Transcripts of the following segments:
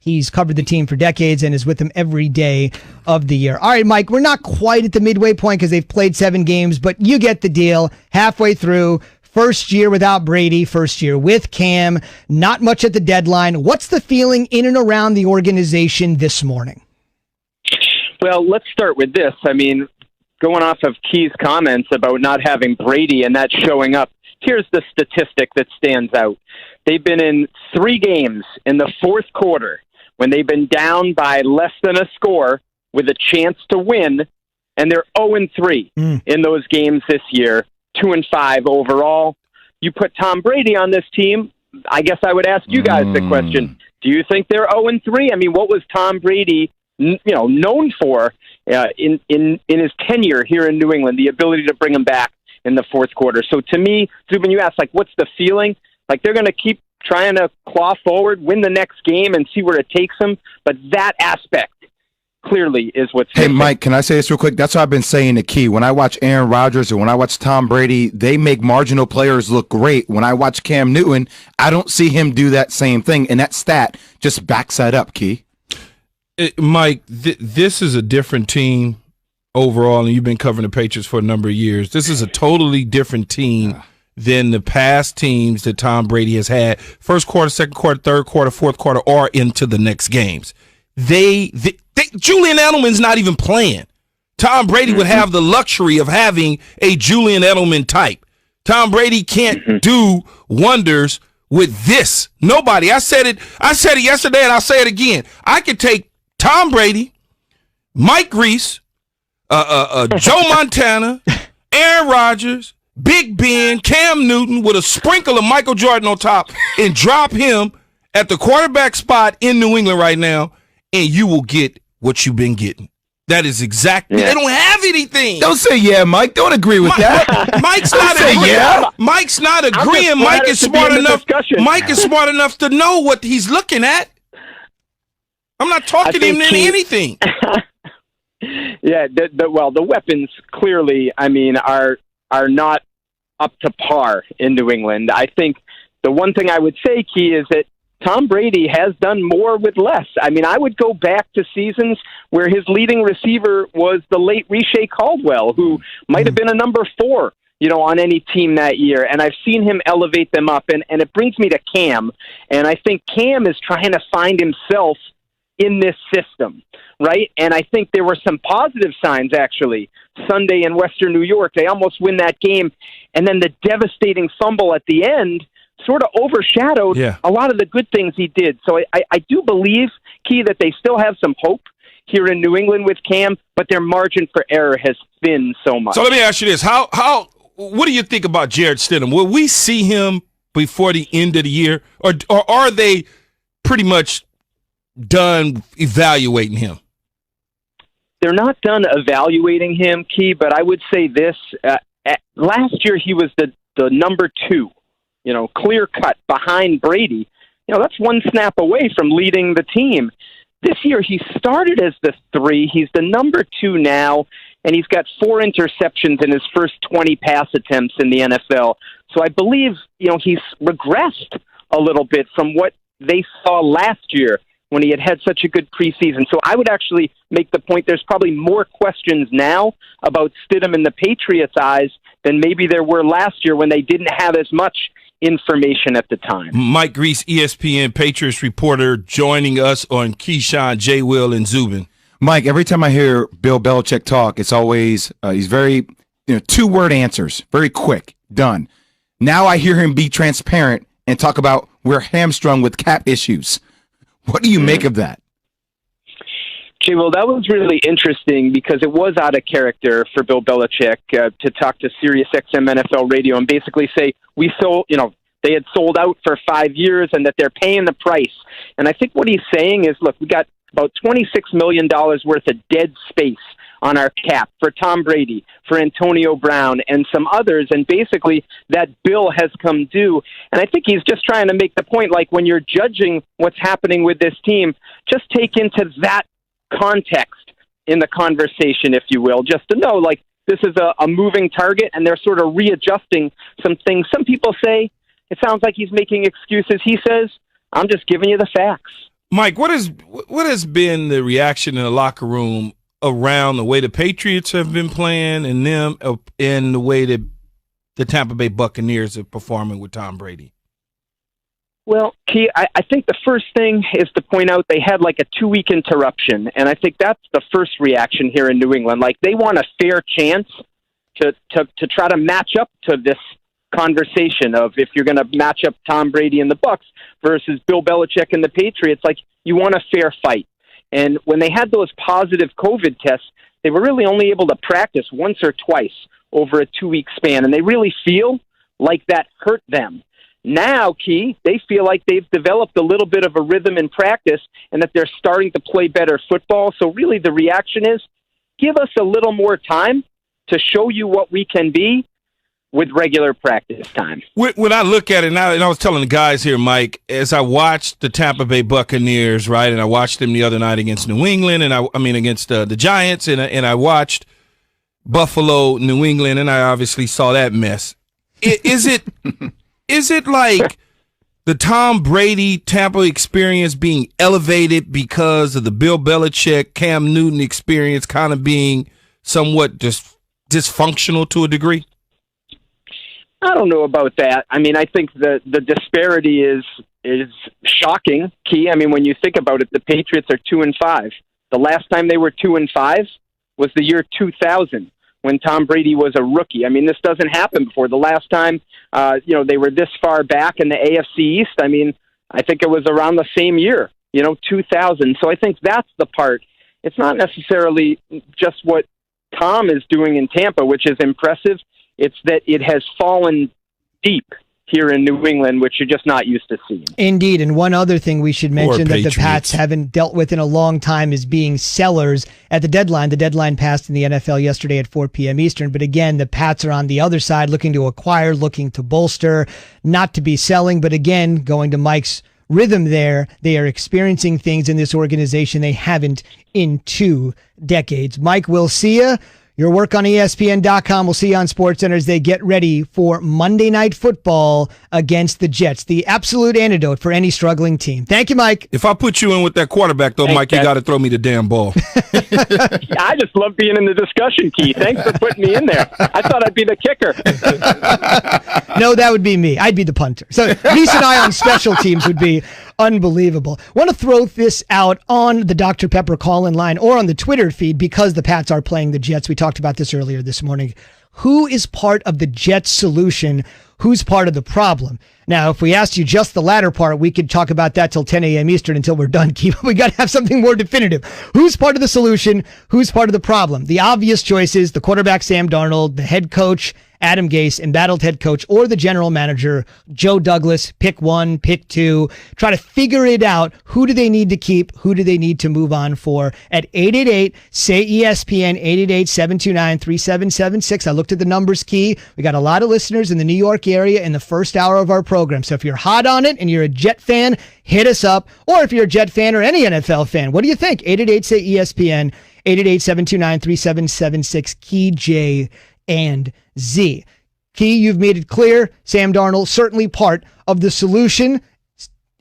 He's covered the team for decades and is with them every day of the year. All right, Mike, we're not quite at the midway point because they've played 7 games, but you get the deal. Halfway through, first year without Brady, first year with Cam, not much at the deadline. What's the feeling in and around the organization this morning? Well, let's start with this. I mean, going off of Key's comments about not having Brady and that showing up, here's the statistic that stands out. They've been in 3 games in the fourth quarter when they've been down by less than a score with a chance to win, and they're 0-3 in those games this year, 2-5 overall. You put Tom Brady on this team, I guess I would ask you guys the question, do you think they're 0-3? I mean, what was Tom Brady known for in his tenure here in New England, the ability to bring him back in the fourth quarter? So to me, Zubin, you asked, what's the feeling? They're going to keep trying to claw forward, win the next game, and see where it takes them. But that aspect clearly is what's Hey, Mike, can I say this real quick? That's what I've been saying to Key. When I watch Aaron Rodgers or when I watch Tom Brady, they make marginal players look great. When I watch Cam Newton, I don't see him do that same thing, and that stat just backs that up, Key. Mike, this is a different team overall, and you've been covering the Patriots for a number of years. This is a totally different team than the past teams that Tom Brady has had. First quarter, second quarter, third quarter, fourth quarter, or into the next games. Julian Edelman's not even playing. Tom Brady would have the luxury of having a Julian Edelman type. Tom Brady can't do wonders with this. Nobody. I said it yesterday, and I'll say it again. I could take Tom Brady, Mike Reese, Joe Montana, Aaron Rodgers, Big Ben, Cam Newton with a sprinkle of Michael Jordan on top and drop him at the quarterback spot in New England right now, and you will get what you've been getting. That is exactly. They don't have anything. Don't say yeah, Mike. Don't agree with that. Mike's not agreeing. Yeah. Mike's not agreeing. Mike is smart enough. Mike is smart enough to know what he's looking at. I'm not talking him into anything. Yeah, the weapons clearly, I mean, are not up to par in New England. I think the one thing I would say, Key, is that Tom Brady has done more with less. I mean, I would go back to seasons where his leading receiver was the late Riche Caldwell, who might have been a number 4, on any team that year. And I've seen him elevate them up. And it brings me to Cam. And I think Cam is trying to find himself in this system, right? And I think there were some positive signs, actually. Sunday in Western New York, they almost win that game. And then the devastating fumble at the end sort of overshadowed a lot of the good things he did. So I do believe, Key, that they still have some hope here in New England with Cam, but their margin for error has thinned so much. So let me ask you this. What do you think about Jarrett Stidham? Will we see him before the end of the year, or are they pretty much done evaluating him? They're not done evaluating him, Key, but I would say this. Last year he was the number 2, clear cut behind Brady. That's one snap away from leading the team. This year he started as the 3. He's the number 2 now, and he's got 4 interceptions in his first 20 pass attempts in the NFL. So I believe, he's regressed a little bit from what they saw last year when he had such a good preseason. So I would actually make the point there's probably more questions now about Stidham in the Patriots' eyes than maybe there were last year when they didn't have as much information at the time. Mike Reese, ESPN Patriots reporter, joining us on Keyshawn, J. Will, and Zubin. Mike, every time I hear Bill Belichick talk, it's always he's very 2-word answers, very quick, done. Now I hear him be transparent and talk about we're hamstrung with cap issues. What do you make of that? Jay, well, that was really interesting because it was out of character for Bill Belichick to talk to Sirius XM NFL Radio and basically say they had sold out for 5 years and that they're paying the price. And I think what he's saying is, look, we got about $26 million worth of dead space on our cap for Tom Brady, for Antonio Brown, and some others, and basically that bill has come due. And I think he's just trying to make the point, when you're judging what's happening with this team, just take into that context in the conversation, if you will, just to know, this is a moving target, and they're sort of readjusting some things. Some people say it sounds like he's making excuses. He says, I'm just giving you the facts. Mike, what has been the reaction in the locker room around the way the Patriots have been playing and them and the way that the Tampa Bay Buccaneers are performing with Tom Brady? Well, Key, I think the first thing is to point out they had like a 2-week interruption, and I think that's the first reaction here in New England. Like, they want a fair chance to try to match up to this conversation of if you're going to match up Tom Brady and the Bucs versus Bill Belichick and the Patriots, like, you want a fair fight. And when they had those positive COVID tests, they were really only able to practice once or twice over a 2-week span, and they really feel like that hurt them. Now, Key, they feel like they've developed a little bit of a rhythm in practice and that they're starting to play better football. So really the reaction is, give us a little more time to show you what we can be with regular practice time. When I look at it now, and I was telling the guys here, Mike, as I watched the Tampa Bay Buccaneers, right, and I watched them the other night against New England, and I mean against the Giants, and I watched Buffalo, New England, and I obviously saw that mess. Is it like the Tom Brady Tampa experience being elevated because of the Bill Belichick, Cam Newton experience kind of being somewhat dysfunctional to a degree? I don't know about that. I mean, I think the disparity is shocking, Key. I mean, when you think about it, the Patriots are 2-5. The last time they were 2-5 was the year 2000 when Tom Brady was a rookie. I mean, this doesn't happen before. The last time, they were this far back in the AFC East, I mean, I think it was around the same year, 2000. So I think that's the part. It's not necessarily just what Tom is doing in Tampa, which is impressive. It's that it has fallen deep here in New England, which you're just not used to seeing. Indeed, and one other thing we should mention that the Patriots. Pats haven't dealt with in a long time is being sellers at the deadline. The deadline passed in the NFL yesterday at 4 p.m. Eastern, but again, the Pats are on the other side looking to acquire, looking to bolster, not to be selling, but again, going to Mike's rhythm there, they are experiencing things in this organization they haven't in 2 decades. Mike, we'll see you. Your work on ESPN.com. We'll see you on SportsCenter as they get ready for Monday Night Football against the Jets, the absolute antidote for any struggling team. Thank you, Mike. If I put you in with that quarterback, though, Thanks, Mike, you Ted. got to throw me the damn ball. I just love being in the discussion, Key. Thanks for putting me in there. I thought I'd be the kicker. No, that would be me. I'd be the punter. So Reese and I on special teams would be unbelievable. Want to throw this out on the Dr. Pepper call-in line or on the Twitter feed because the Pats are playing the Jets. We talked about this earlier this morning. Who is part of the Jets solution? Who's part of the problem? Now, if we asked you just the latter part, we could talk about that till 10 a.m. Eastern until we're done, Keith. We got to have something more definitive. Who's part of the solution? Who's part of the problem? The obvious choices, the quarterback, Sam Darnold, the head coach, Adam Gase, embattled head coach, or the general manager, Joe Douglas. Pick one, pick two. Try to figure it out. Who do they need to keep? Who do they need to move on for? At 888-SAY-ESPN, 888-729-3776. I looked at the numbers, Key. We got a lot of listeners in the New York area in the first hour of our program. So if you're hot on it and you're a Jet fan, hit us up. Or if you're a Jet fan or any NFL fan, what do you think? 888-SAY-ESPN, 888-729-3776, Key, J, and Z. Key, you've made it clear. Sam Darnold, certainly part of the solution.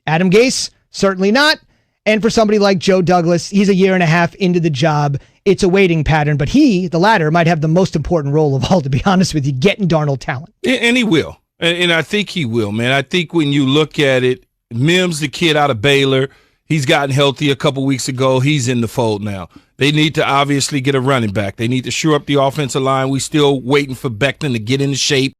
Adam Gase, certainly not. And for somebody like Joe Douglas, he's a year and a half into the job. It's a waiting pattern, but he, the latter, might have the most important role of all, to be honest with you, getting Darnold talent. And he will. And I think he will, man. I think when you look at it, Mims, the kid out of Baylor, he's gotten healthy a couple weeks ago. He's in the fold now. They need to obviously get a running back. They need to shore up the offensive line. We still waiting for Becton to get into shape.